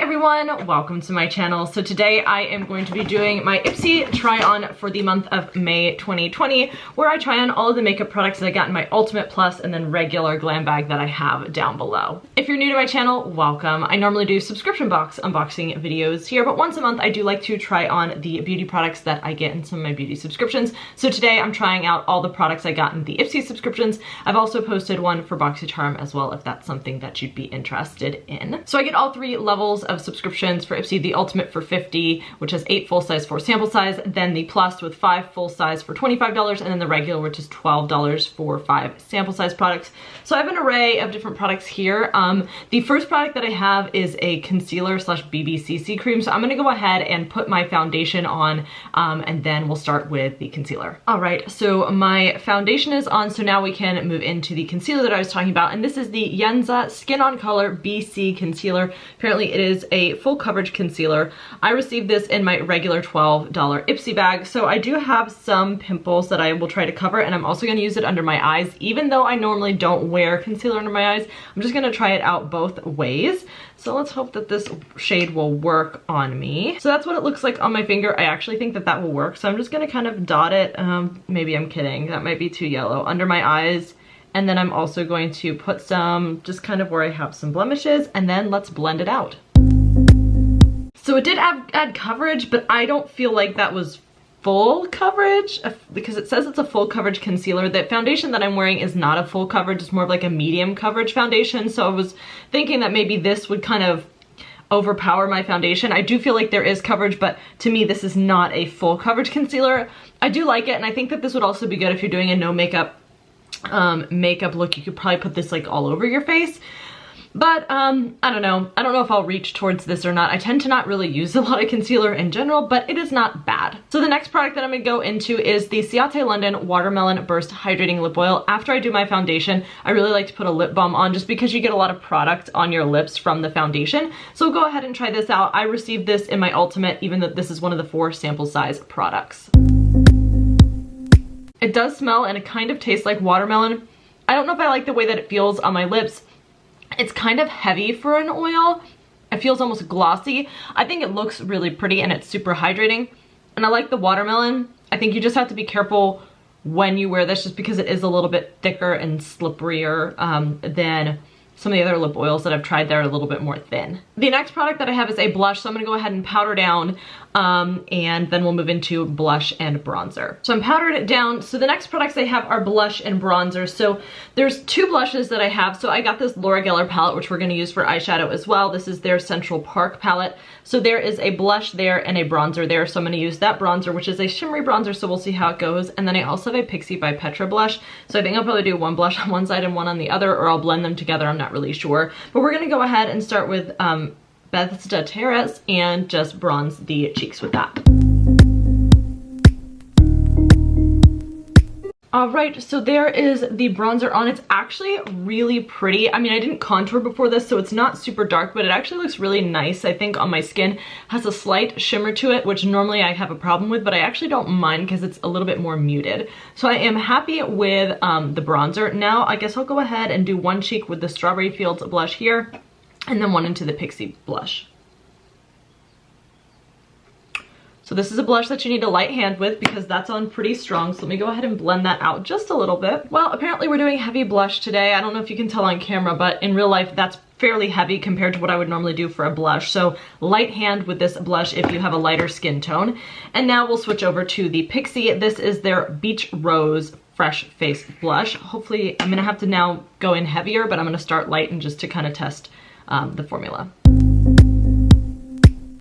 everyone, welcome to my channel. So today I am going to be doing my Ipsy try on for the month of May 2020, where I try on all of the makeup products that I got in my Ultimate Plus and then regular glam bag that I have down below. If you're new to my channel, welcome. I normally do subscription box unboxing videos here, but once a month I do like to try on the beauty products that I get in some of my beauty subscriptions. So today I'm trying out all the products I got in the Ipsy subscriptions. I've also posted one for BoxyCharm as well if that's something that you'd be interested in. So I get all three levels of subscriptions for Ipsy: the Ultimate for $50, which has 8 full size, 4 sample size, then the Plus with 5 full size for $25, and then the regular, which is $12 for 5 sample size products. So I have an array of different products here. The first product that I have is a concealer slash BBCC cream. So I'm gonna go ahead and put my foundation on, and then we'll start with the concealer. All right, so my foundation is on, so now we can move into the concealer that I was talking about, and this is the Yenza Skin on Color BC Concealer. Apparently it is a full coverage concealer. I received this in my regular $12 Ipsy bag, so I do have some pimples that I will try to cover, and I'm also going to use it under my eyes. Even though I normally don't wear concealer under my eyes, I'm just going to try it out both ways. So let's hope that this shade will work on me. So that's what it looks like on my finger. I actually think that that will work, so I'm just going to kind of dot it. Maybe I'm kidding, that might be too yellow, under my eyes. And then I'm also going to put some just kind of where I have some blemishes, and then let's blend it out. So it did add coverage, but I don't feel like that was full coverage because it says it's a full coverage concealer. The foundation that I'm wearing is not a full coverage, it's more of like a medium coverage foundation. So I was thinking that maybe this would kind of overpower my foundation. I do feel like there is coverage, but to me this is not a full coverage concealer. I do like it, and I think that this would also be good if you're doing a no makeup makeup look. You could probably put this like all over your face. But I don't know if I'll reach towards this or not. I tend to not really use a lot of concealer in general, but it is not bad. So the next product that I'm gonna go into is the Ciate London Watermelon Burst Hydrating Lip Oil. After I do my foundation, I really like to put a lip balm on just because you get a lot of product on your lips from the foundation. So go ahead and try this out. I received this in my Ultimate, even though this is one of the 4 sample size products. It does smell and it kind of tastes like watermelon. I don't know if I like the way that it feels on my lips. It's kind of heavy for an oil. It feels almost glossy. I think it looks really pretty and it's super hydrating. And I like the watermelon. I think you just have to be careful when you wear this just because it is a little bit thicker and slipperier than some of the other lip oils that I've tried. They're a little bit more thin. The next product that I have is a blush, so I'm gonna go ahead and powder down and then we'll move into blush and bronzer. So I'm powdered it down. So the next products I have are blush and bronzer. So there's 2 blushes that I have. So I got this Laura Geller palette, which we're gonna use for eyeshadow as well. This is their Central Park palette. So there is a blush there and a bronzer there. So I'm gonna use that bronzer, which is a shimmery bronzer, so we'll see how it goes. And then I also have a Pixi by Petra blush. So I think I'll probably do one blush on one side and one on the other, or I'll blend them together, I'm not really sure. But we're gonna go ahead and start with Bethesda Terrace and just bronze the cheeks with that. All right, so there is the bronzer on. It's actually really pretty. I mean, I didn't contour before this, so it's not super dark, but it actually looks really nice. I think on my skin has a slight shimmer to it, which normally I have a problem with, but I actually don't mind because it's a little bit more muted. So I am happy with the bronzer. Now I guess I'll go ahead and do one cheek with the Strawberry Fields blush here, and then one into the Pixi blush. So this is a blush that you need a light hand with because that's on pretty strong. So let me go ahead and blend that out just a little bit. Well, apparently we're doing heavy blush today. I don't know if you can tell on camera, but in real life that's fairly heavy compared to what I would normally do for a blush. So light hand with this blush if you have a lighter skin tone. And now we'll switch over to the Pixi. This is their Beach Rose Fresh Face Blush. Hopefully I'm gonna have to now go in heavier, but I'm gonna start light and just to kind of test the formula.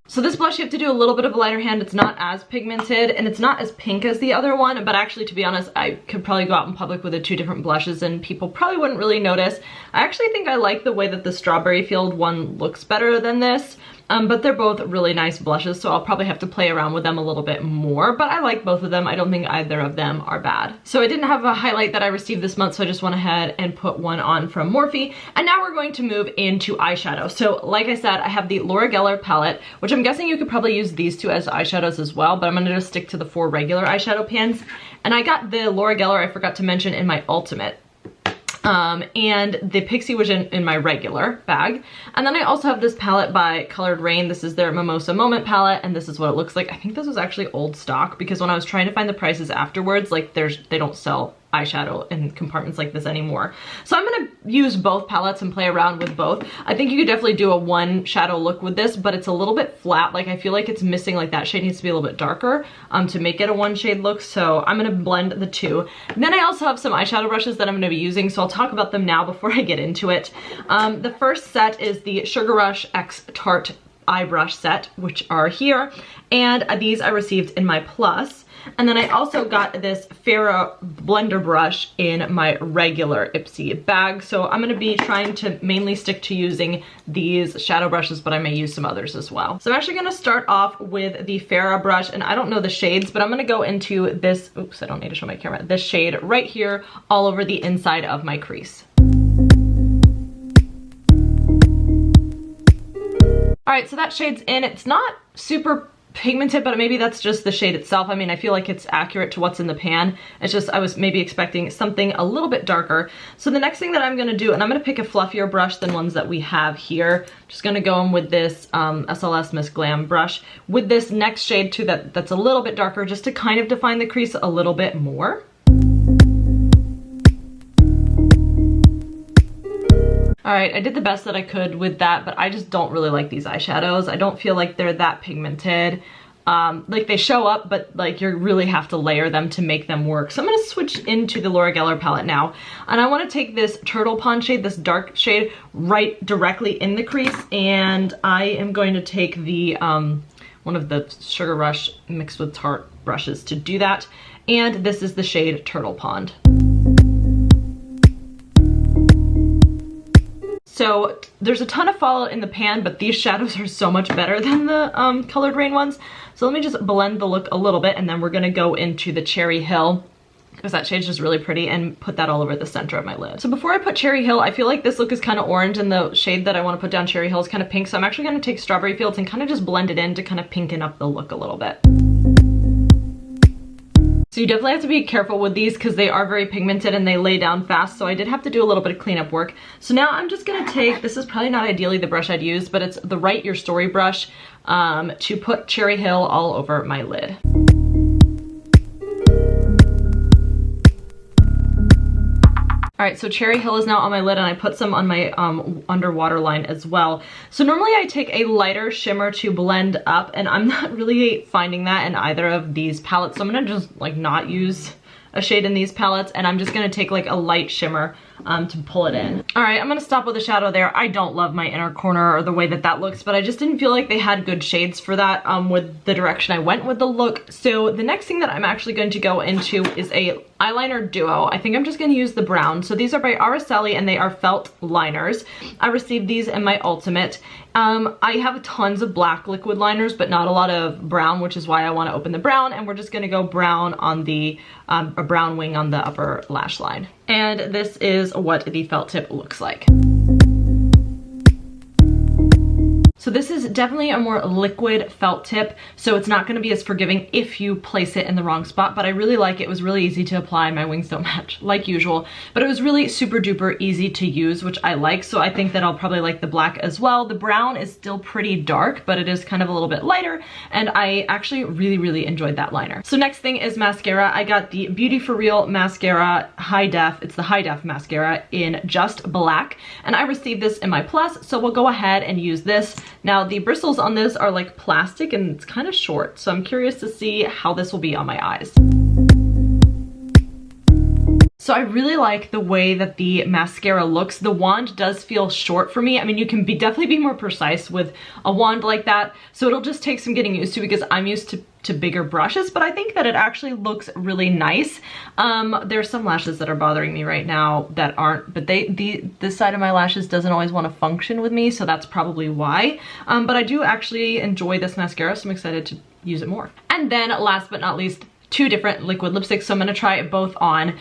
So this blush you have to do a little bit of a lighter hand. It's not as pigmented and it's not as pink as the other one, but actually, to be honest, I could probably go out in public with the 2 different blushes and people probably wouldn't really notice. I actually think I like the way that the Strawberry Field one looks better than this. But they're both really nice blushes, so I'll probably have to play around with them a little bit more, but I like both of them. I don't think either of them are bad. So I didn't have a highlight that I received this month, so I just went ahead and put one on from Morphe. And now we're going to move into eyeshadow. So like I said, I have the Laura Geller palette, which I'm guessing you could probably use these 2 as eyeshadows as well, but I'm gonna just stick to the 4 regular eyeshadow pans. And I got the Laura Geller, I forgot to mention, in my Ultimate. And the Pixie was in my regular bag. And then I also have this palette by Colored Rain. This is their Mimosa Moment palette, and this is what it looks like. I think this was actually old stock because when I was trying to find the prices afterwards, like they don't sell eyeshadow in compartments like this anymore. So I'm gonna use both palettes and play around with both. I think you could definitely do a one shadow look with this, but it's a little bit flat. Like I feel like it's missing, like that shade needs to be a little bit darker to make it a one shade look. So I'm gonna blend the two. And then I also have some eyeshadow brushes that I'm gonna be using, so I'll talk about them now before I get into it. The first set is the Sugar Rush X Tarte eye brush set, which are here, and these I received in my plus. And then I also got this Farrah blender brush in my regular Ipsy bag. So I'm gonna be trying to mainly stick to using these shadow brushes, but I may use some others as well. So I'm actually gonna start off with the Farrah brush, and I don't know the shades, but I'm gonna go into this, oops, I don't need to show my camera, this shade right here all over the inside of my crease. All right, so that shade's in. It's not super pigmented, but maybe that's just the shade itself. I mean, I feel like it's accurate to what's in the pan. It's just I was maybe expecting something a little bit darker. So the next thing that I'm gonna do, and I'm gonna pick a fluffier brush than ones that we have here. Just gonna go in with this SLS Miss Glam brush with this next shade too that's a little bit darker, just to kind of define the crease a little bit more. All right, I did the best that I could with that, but I just don't really like these eyeshadows. I don't feel like they're that pigmented. Like they show up, but like you really have to layer them to make them work. So I'm gonna switch into the Laura Geller palette now. And I wanna take this Turtle Pond shade, this dark shade, right directly in the crease. And I am going to take the, one of the Sugar Rush mixed with Tarte brushes to do that. And this is the shade Turtle Pond. So there's a ton of fallout in the pan, but these shadows are so much better than the Colored Rain ones. So let me just blend the look a little bit, and then we're gonna go into the Cherry Hill, because that shade's just really pretty, and put that all over the center of my lid. So before I put Cherry Hill, I feel like this look is kind of orange, and the shade that I want to put down Cherry Hill is kind of pink. So I'm actually gonna take Strawberry Fields and kind of just blend it in to kind of pinken up the look a little bit. So you definitely have to be careful with these because they are very pigmented and they lay down fast. So I did have to do a little bit of cleanup work. So now I'm just gonna take, this is probably not ideally the brush I'd use, but it's the Write Your Story brush to put Cherry Hill all over my lid. All right, so Cherry Hill is now on my lid, and I put some on my underwater line as well. So normally I take a lighter shimmer to blend up, and I'm not really finding that in either of these palettes. So I'm gonna just like not use a shade in these palettes, and I'm just gonna take like a light shimmer to pull it in. All right, I'm gonna stop with the shadow there. I don't love my inner corner or the way that that looks, but I just didn't feel like they had good shades for that with the direction I went with the look. So the next thing that I'm actually going to go into is a eyeliner duo. I think I'm just gonna use the brown. So these are by Araceli, and they are felt liners. I received these in my ultimate. I have tons of black liquid liners, but not a lot of brown, which is why I wanna open the brown, and we're just gonna go brown on the, a brown wing on the upper lash line. And this is what the felt tip looks like. So this is definitely a more liquid felt tip, so it's not gonna be as forgiving if you place it in the wrong spot, but I really like it. It was really easy to apply. My wings don't match like usual, but it was really super duper easy to use, which I like. So I think that I'll probably like the black as well. The brown is still pretty dark, but it is kind of a little bit lighter, and I actually really enjoyed that liner. So next thing is mascara. I got the Beauty For Real mascara high def. It's the high def mascara in just black, and I received this in my plus, so we'll go ahead and use this. Now the bristles on this are like plastic and it's kind of short, so I'm curious to see how this will be on my eyes. So I really like the way that the mascara looks. The wand does feel short for me. I mean, you can definitely be more precise with a wand like that, so it'll just take some getting used to because I'm used to bigger brushes, but I think that it actually looks really nice. There's some lashes that are bothering me right now that aren't, but this side of my lashes doesn't always want to function with me, so that's probably why. But I do actually enjoy this mascara, so I'm excited to use it more. And then last but not least, two different liquid lipsticks, so I'm gonna try it both on.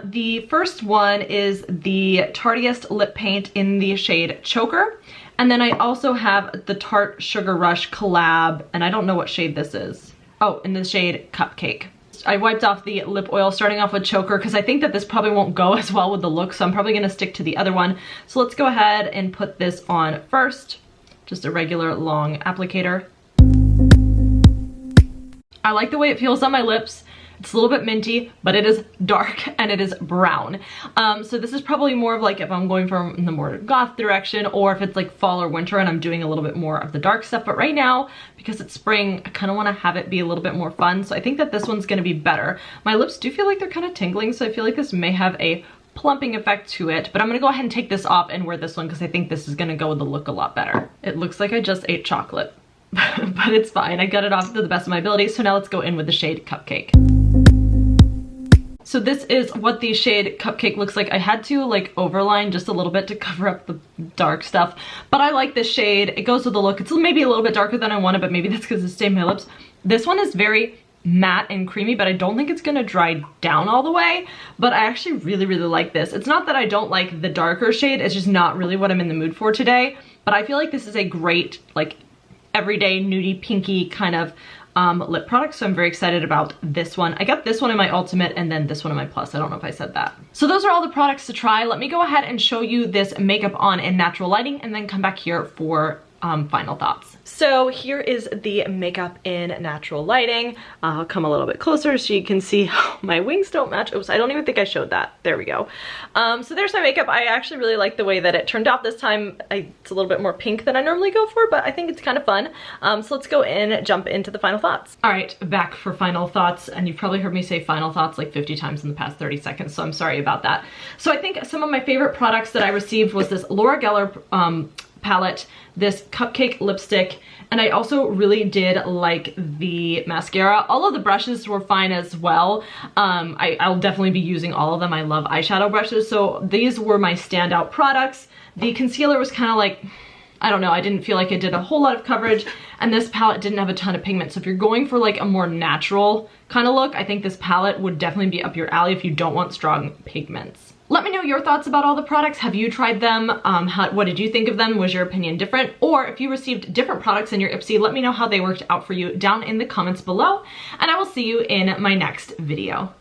The first one is the Tarteist Lip Paint in the shade Choker. And then I also have the Tarte Sugar Rush collab, and I don't know what shade this is. Oh, in the shade Cupcake. I wiped off the lip oil, starting off with Choker, because I think that this probably won't go as well with the look, so I'm probably gonna stick to the other one. So let's go ahead and put this on first. Just a regular long applicator. I like the way it feels on my lips. It's a little bit minty, but it is dark and it is brown. So this is probably more of like if I'm going from the more goth direction, or if it's like fall or winter and I'm doing a little bit more of the dark stuff. But right now, because it's spring, I kind of want to have it be a little bit more fun. So I think that this one's going to be better. My lips do feel like they're kind of tingling, so I feel like this may have a plumping effect to it, but I'm gonna go ahead and take this off and wear this one because I think this is gonna go with the look a lot better. It looks like I just ate chocolate, but it's fine. I got it off to the best of my ability. So now let's go in with the shade Cupcake. So this is what the shade Cupcake looks like. I had to like overline just a little bit to cover up the dark stuff, but I like this shade. It goes with the look. It's maybe a little bit darker than I wanted, but maybe that's because it stained my lips. This one is very matte and creamy, but I don't think it's gonna dry down all the way. But I actually really like this. It's not that I don't like the darker shade, it's just not really what I'm in the mood for today. But I feel like this is a great like everyday nudie pinky kind of lip product, so I'm very excited about this one. I got this one in my Ultimate and then this one in my Plus. I don't know if I said that. So those are all the products to try. Let me go ahead and show you this makeup on in natural lighting and then come back here for final thoughts. So here is the makeup in natural lighting. I'll come a little bit closer so you can see my wings don't match. Oops, I don't even think I showed that. There we go. So there's my makeup. I actually really like the way that it turned out this time. It's a little bit more pink than I normally go for, but I think it's kind of fun. So let's go in, jump into the final thoughts. All right, back for final thoughts. And you've probably heard me say final thoughts like 50 times in the past 30 seconds, so I'm sorry about that. So I think some of my favorite products that I received was this Laura Geller palette, this Cupcake lipstick, and I also really did like the mascara. All of the brushes were fine as well. I'll definitely be using all of them. I love eyeshadow brushes, so these were my standout products. The concealer was kind of like, I don't know, I didn't feel like it did a whole lot of coverage, and this palette didn't have a ton of pigment. So if you're going for like a more natural kind of look, I think this palette would definitely be up your alley if you don't want strong pigments. Let me know your thoughts about all the products. Have you tried them? What did you think of them? Was your opinion different? Or if you received different products in your Ipsy, let me know how they worked out for you down in the comments below, and I will see you in my next video.